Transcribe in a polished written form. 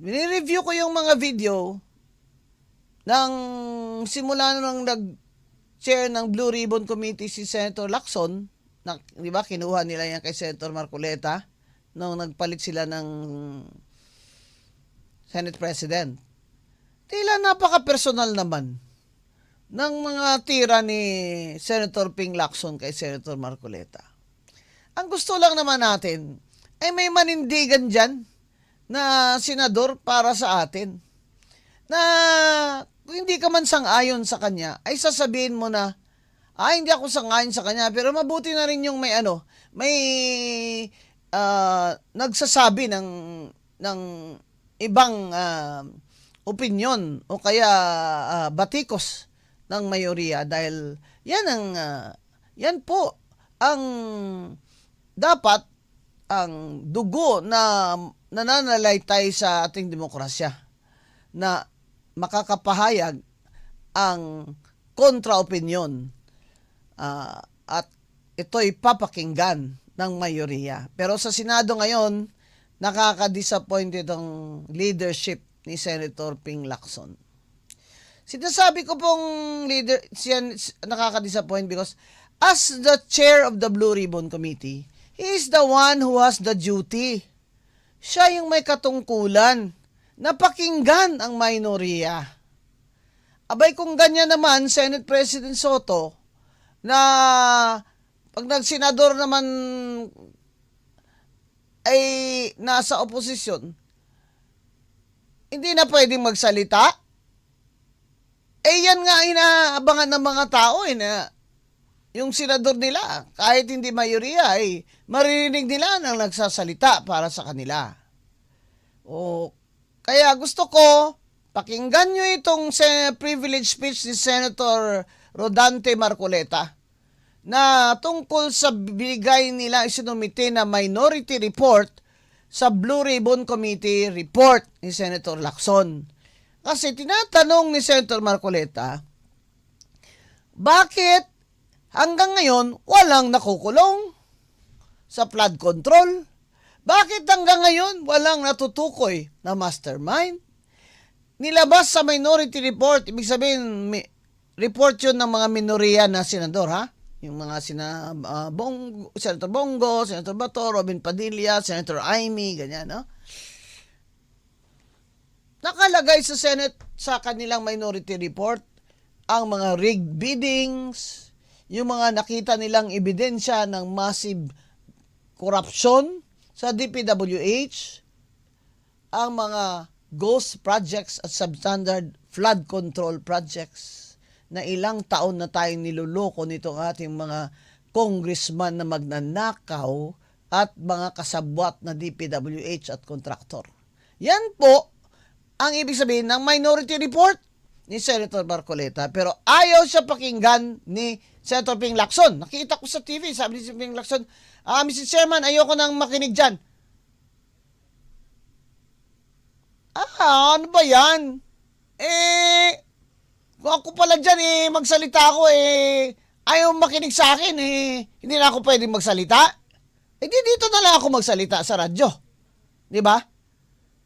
Nire-review ko yung mga video ng simula nung nag-chair ng Blue Ribbon Committee si Senator Lacson, di ba, kinuha nila yan kay Senator Marcoleta nung nagpalit sila ng Senate President. Tila napaka-personal naman ng mga tira ni Senator Ping Lacson kay Senator Marcoleta. Ang gusto lang naman natin ay may manindigan dyan na senador para sa atin. Na kung hindi ka man sang-ayon sa kanya, ay sasabihin mo na, hindi ako sang-ayon sa kanya, pero mabuti na rin yung may nagsasabi ng ibang opinyon o kaya batikos ng mayoriya, dahil yan po ang dapat ang dugo na nananalaytay sa ating demokrasya, na makakapahayag ang kontra-opinyon at ito'y papakinggan ng mayoriya. Pero sa Senado ngayon, nakaka-disappoint itong leadership ni Senator Ping Lacson. Sinasabi ko pong nakaka-disappoint because as the chair of the Blue Ribbon Committee, he is the one who has the duty. Siya yung may katungkulan na pakinggan ang minorya. Abay, kung ganyan naman, Senate President Soto, na pag nagsenador naman ay nasa oposisyon, hindi na pwedeng magsalita. Yan nga inaabangan ng mga tao na yung senador nila, kahit hindi mayoriya, ay maririnig nila nang nagsasalita para sa kanila. Kaya gusto ko, pakinggan nyo itong privilege speech ni Senator Rodante Marcoleta na tungkol sa binigay nila isinumite na minority report sa Blue Ribbon Committee report ni Senator Lacson. Kasi tinatanong ni Senator Marcoleta, bakit hanggang ngayon walang nakukulong sa flood control? Bakit hanggang ngayon walang natutukoy na mastermind? Nilabas sa minority report, ibig sabihin, report yun ng mga minoriya na senador, ha? Yung mga Senator Bongo, Senator Bato, Robin Padilla, Senator Amy, ganyan, no? Nakalagay sa Senate sa kanilang minority report ang mga rigged biddings, yung mga nakita nilang ebidensya ng massive corruption sa DPWH, ang mga ghost projects at substandard flood control projects na ilang taon na tayong niluloko nitong ating mga congressman na magnanakaw at mga kasabwat na DPWH at kontraktor. Yan po ang ibig sabihin ng minority report ni Senator Marcoleta, pero ayaw siya pakinggan ni Senator Ping Lacson. Nakita ko sa TV, sabi ni Ping Lacson, Mr. Chairman, ayoko nang makinig dyan. Ano ba yan? Kung ako pala dyan, magsalita ako, ayaw makinig sa akin, hindi na ako pwedeng magsalita. Di dito na lang ako magsalita sa radyo. Di ba?